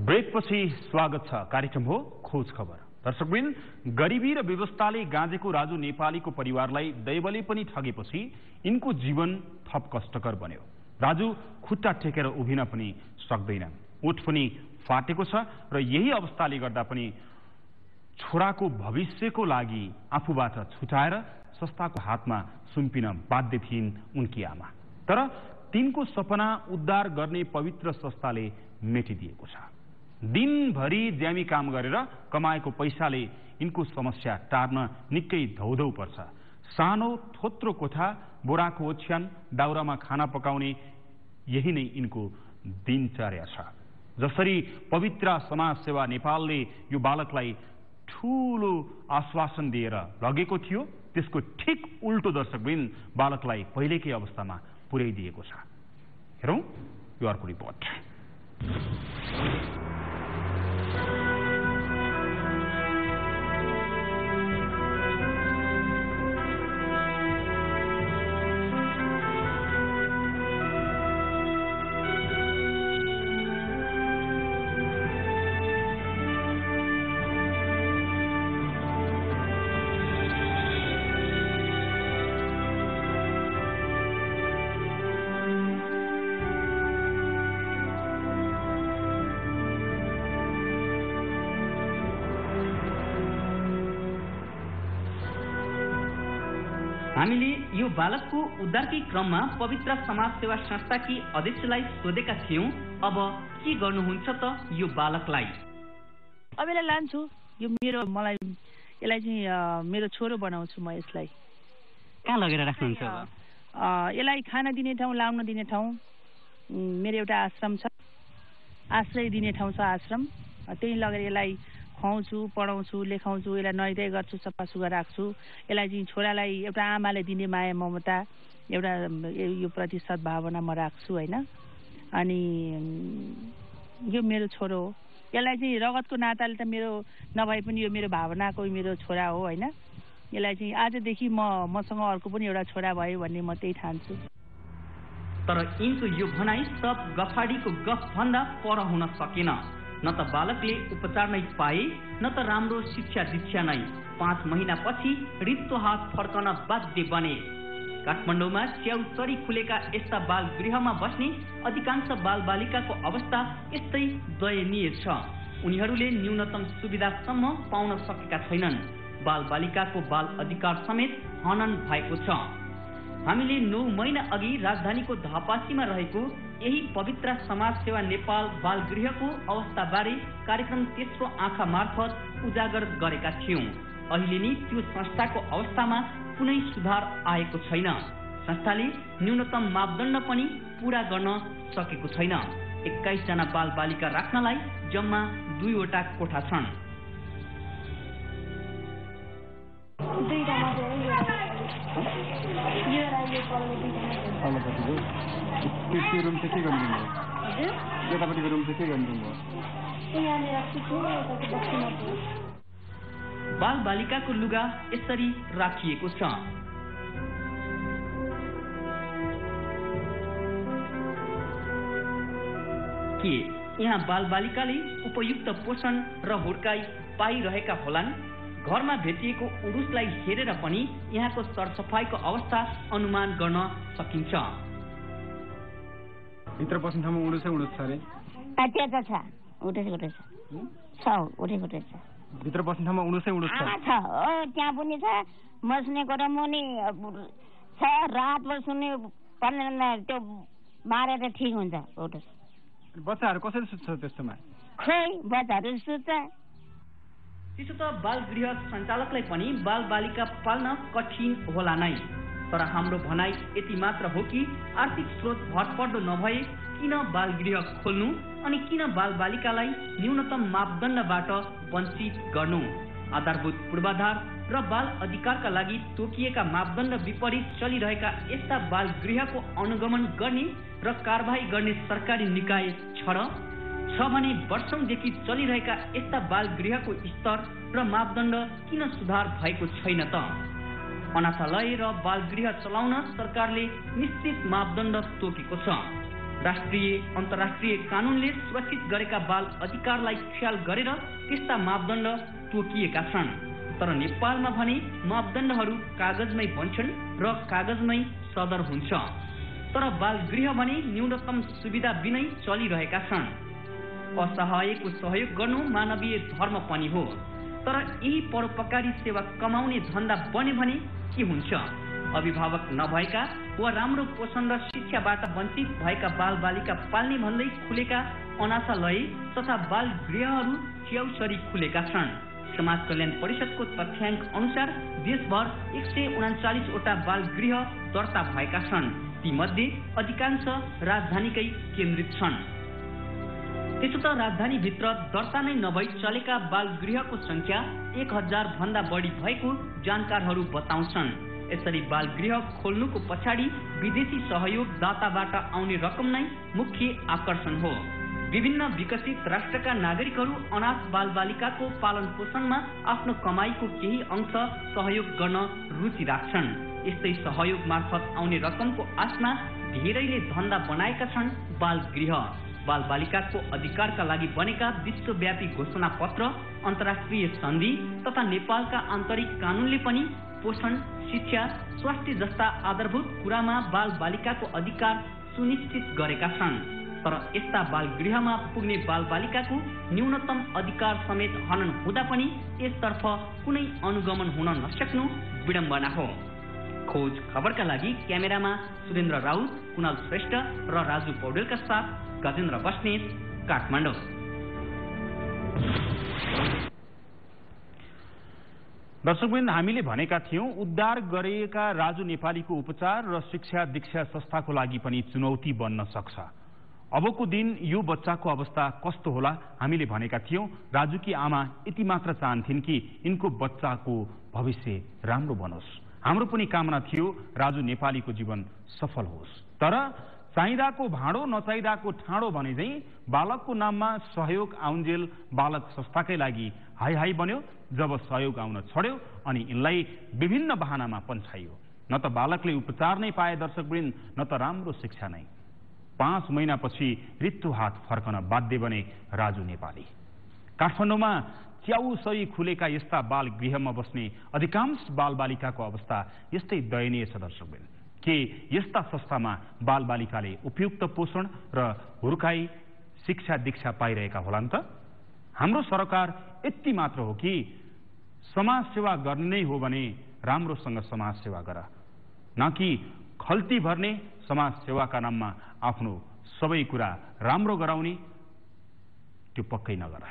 ब्रेकपछि स्वागत छ। कार्यक्रम हो खोज खबर। दर्शकवृन्द, गरिबी र व्यवस्थाले गाँजेको राजु नेपालीको परिवारलाई दैवले पनि ठगेपछि यिनको जीवन थप कष्टकर बन्यो। राजु खुट्टा टेकेर उभिन पनि सक्दैन, ओठ पनि फाटेको छ र यही अवस्थाले गर्दा पनि छोराको भविष्यको लागि आफूबाट छुटाएर संस्थाको हातमा सुम्पिन बाध्य थिइन् उनकी आमा। तर तिनको सपना उद्धार गर्ने पवित्र संस्थाले मेटिदिएको छ। दिनभरि ज्यामी काम गरेर कमाएको पैसाले यिनको समस्या टार्न निकै धौधौ पर्छ। सानो थोत्रो कोठा, बोराको ओछ्यान, दाउरामा खाना पकाउने, यही नै यिनको दिनचर्या छ। जसरी पवित्र समाज सेवा नेपालले यो बालकलाई ठूलो आश्वासन दिएर लगेको थियो, त्यसको ठिक उल्टो दर्शकवृन्द बालकलाई पहिलेकै अवस्थामा पुर्याइदिएको छ। हेरौं यो अर्को रिपोर्ट। हामीले यो बालकको उद्धारकै क्रममा पवित्र समाज सेवा संस्थाकी अध्यक्षलाई सोधेका थियौं, अब के गर्नुहुन्छ त यो बालकलाई? अब यसलाई लान्छु, यो मलाई यसलाई चाहिँ मेरो छोरो बनाउँछु म। यसलाई कहाँ लगेर राख्नुहुन्छ? यसलाई खाना दिने ठाउँ, लाउन दिने ठाउँ, मेरो एउटा आश्रम छ, आश्रय दिने ठाउँ छ आश्रम, त्यही लगेर यसलाई खुवाउँछु, पढाउँछु, लेखाउँछु, यसलाई नुहाइधुवाइ गर्छु, सफासुग्घर राख्छु। यसलाई चाहिँ छोरालाई एउटा आमाले दिने माया ममता, एउटा यो प्रति सद्भावना म राख्छु होइन। अनि यो मेरो छोरो हो। यसलाई चाहिँ रगतको नाताले त मेरो नभए पनि यो मेरो भावनाको मेरो छोरा हो होइन। यसलाई चाहिँ आजदेखि मसँग अर्को पनि एउटा छोरा भयो भन्ने म त्यही ठान्छु। तर यिनको यो भनाइ सब गफाडीको गफ भन्दा पर हुन सकेन। न त बालकले उपचार नै पाए, न त राम्रो शिक्षा दीक्षा नै। 5 महिनापछि रित्तो हात फर्कन बाध्य बने। काठमाडौँमा च्याउचरी खुलेका यस्ता बाल गृहमा बस्ने अधिकांश बालबालिकाको अवस्था यस्तै दयनीय छ। उनीहरूले न्यूनतम सुविधासम्म पाउन सकेका छैनन्। बालबालिकाको बाल अधिकार समेत हनन भएको छ। हामीले 9 महिना अघि राजधानीको धापासीमा रहेको यही पवित्र समाज सेवा नेपाल बाल गृहको अवस्थाबारे कार्यक्रम तेस्रो आँखा मार्फत उजागर गरेका थियौं। अहिले नि त्यो संस्थाको अवस्थामा कुनै सुधार आएको छैन। संस्थाले न्यूनतम मापदण्ड पनि पूरा गर्न सकेको छैन। 21 जना बालबालिका राख्नलाई जम्मा 2 वटा कोठा छन्। बाल बालिकाको लुगा यसरी राखिएको छ। के यहाँ बाल बालिकाले उपयुक्त पोषण र हुर्काई पाइरहेका होलान्? घरमा भेटिएको उडुसलाई हेरेर पनि यहाँको सरसफाइको अवस्था अनुमान गर्न सकिन्छ। भित्र पस्ने ठाउँमा उडुसै उडुस छ रे? त्यता छ, उडुस छ, उडुस छ। भित्र बस्ने ठाउँमा उडुसै उडुस छ? त्यहाँ पनि छ, बस्ने कोठा मुनि छ। रातभर सुन्ने पर्ने त्यो मारेर ठिक हुन्छ उडुस। बच्चाहरू कसरी सुत्छ त्यस्तोमा? खै बच्चाहरू सुत्छ। त्यसो त बाल गृह सञ्चालकलाई पनि बाल बालिका पाल्न कठिन होला नै। तर हाम्रो भनाइ यति मात्र हो कि आर्थिक स्रोत भरपर्दो नभए किन बाल गृह खोल्नु अनि किन बाल बालिकालाई न्यूनतम मापदण्डबाट वञ्चित गर्नु? आधारभूत पूर्वाधार र बाल अधिकारका लागि तोकिएका मापदण्ड विपरीत चलिरहेका यस्ता बाल गृहको अनुगमन गर्ने र कारबाही गर्ने सरकारी निकाय छ भने वर्षौंदेखि चलिरहेका यस्ता बाल गृहको स्तर र मापदण्ड किन सुधार भएको छैन त? अनाथालय र बाल गृह चलाउन सरकारले निश्चित मापदण्ड तोकेको छ। राष्ट्रिय अन्तर्राष्ट्रिय कानूनले सुरक्षित गरेका बाल अधिकारलाई ख्याल गरेर त्यस्ता मापदण्ड तोकिएका छन्। तर नेपालमा भने मापदण्डहरू कागजमै बन्छन् र कागजमै सदर हुन्छ। तर बाल गृह भने न्यूनतम सुविधा बिनै चलिरहेका छन्। असहायको सहयोग गर्नु मानवीय धर्म पनि हो। तर यही परोपकारी सेवा कमाउने धन्दा बने भने के हुन्छ? अभिभावक नभएका वा राम्रो पोषण र शिक्षाबाट वञ्चित भएका बालबालिका पाल्ने भन्दै खुलेका अनाथालय तथा बाल गृहहरू च्याउसरी खुलेका छन्। समाज कल्याण परिषदको तथ्याङ्क अनुसार देशभर 139 वटा बाल गृह दर्ता भएका छन्। तीमध्ये अधिकांश राजधानीकै केन्द्रित छन्। त्यसो त राजधानीभित्र दर्ता नै नभई चलेका बाल गृहको संख्या 1000 भन्दा बढी भएको जानकारहरू बताउँछन्। यसरी बाल गृह खोल्नुको पछाडि विदेशी सहयोगदाताबाट आउने रकम नै मुख्य आकर्षण हो। विभिन्न विकसित राष्ट्रका नागरिकहरू अनाथ बालबालिकाको पालन पोषणमा आफ्नो कमाईको केही अंश सहयोग गर्न रुचि राख्छन्। यस्तै सहयोग मार्फत आउने रकमको आशमा धेरैले धन्दा बनाएका छन् बाल गृह। बालबालिकाको अधिकारका लागि बनेका विश्वव्यापी घोषणा पत्र, अन्तर्राष्ट्रिय सन्धि तथा नेपालका आन्तरिक कानूनले पनि पोषण, शिक्षा, स्वास्थ्य जस्ता आधारभूत कुरामा बालबालिकाको अधिकार सुनिश्चित गरेका छन्। तर यस्ता बाल गृहमा पुग्ने बालबालिकाको न्यूनतम अधिकार समेत हनन हुँदा पनि यसतर्फ कुनै अनुगमन हुन नसक्नु विडम्बना हो। खोज खबरका लागि क्यामेरामा सुरेन्द्र राउत, कुणाल श्रेष्ठ र राजु पौडेलका साथ गजेन्द्र बस्नेत, काठमाडौँ। दर्शकवृन्द, हामीले भनेका थियौं उद्धार गरिएका राजु नेपालीको उपचार र शिक्षा दीक्षा संस्थाको लागि पनि चुनौती बन्न सक्छ। अबको दिन यो बच्चाको अवस्था कस्तो होला? हामीले भनेका थियौं राजुकी आमा यति मात्र चाहन्थिन् कि यिनको बच्चाको भविष्य राम्रो बनोस्। हाम्रो पनि कामना थियो राजु नेपालीको जीवन सफल होस्। तर चाहिँदाको भाँडो नचाहिँदाको ठाडो भने झैं बालकको नाममा सहयोग आउन्जेल बालक संस्थाकै लागि हाई हाई बन्यो। जब सहयोग आउन छोड्यो अनि यिनलाई विभिन्न बहानामा पन्छाइयो। न त बालकले उपचार नै पाए दर्शकवृन्द, न त राम्रो शिक्षा नै। 5 महिनापछि रित्तो हात फर्कन बाध्य बने राजु नेपाली। काठमाडौँमा च्याउसरी खुलेका यस्ता बाल गृहमा बस्ने अधिकांश बालबालिकाको अवस्था यस्तै दयनीय छ दर्शकवृन्द। के यस्ता संस्थामा बालबालिकाले उपयुक्त पोषण र हुर्काई, शिक्षा दीक्षा पाइरहेका होलान् त? हाम्रो सरकार यति मात्र हो कि समाज सेवा गर्ने नै हो भने राम्रोसँग समाज सेवा गर, न कि खल्ती भर्ने समाज सेवाका नाममा आफ्नो सबै कुरा राम्रो गराउने त्यो पक्कै नगर।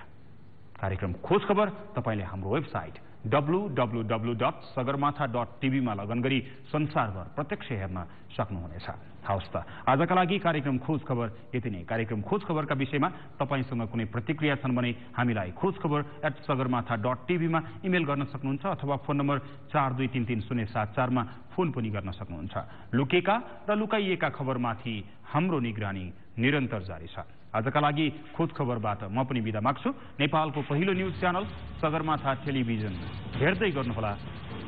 कार्यक्रम खोज खबर तपाईले हाम्रो वेबसाइट www.sagarmatha.tv मा लगन गरी संसारभर प्रत्यक्ष हेर्न सक्नुहुनेछ। हवस् त, आजका लागि कार्यक्रम खोज खबर यति नै। कार्यक्रम खोज खबरका विषयमा तपाईसँग कुनै प्रतिक्रिया छन् भने हामीलाई खोजखबर@sagarmatha.tv मा इमेल गर्न सक्नुहुन्छ अथवा फोन नम्बर 42333074 मा फोन पनि गर्न सक्नुहुन्छ। लुकेका र लुकाइएका खबरमाथि हाम्रो निगरानी निरन्तर जारी छ। आजका लागि खोज खबरबाट म पनि बिदा माग्छु। नेपालको पहिलो न्यूज च्यानल सगरमाथा टेलिभिजन हेर्दै गर्नुहोला।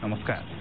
नमस्कार।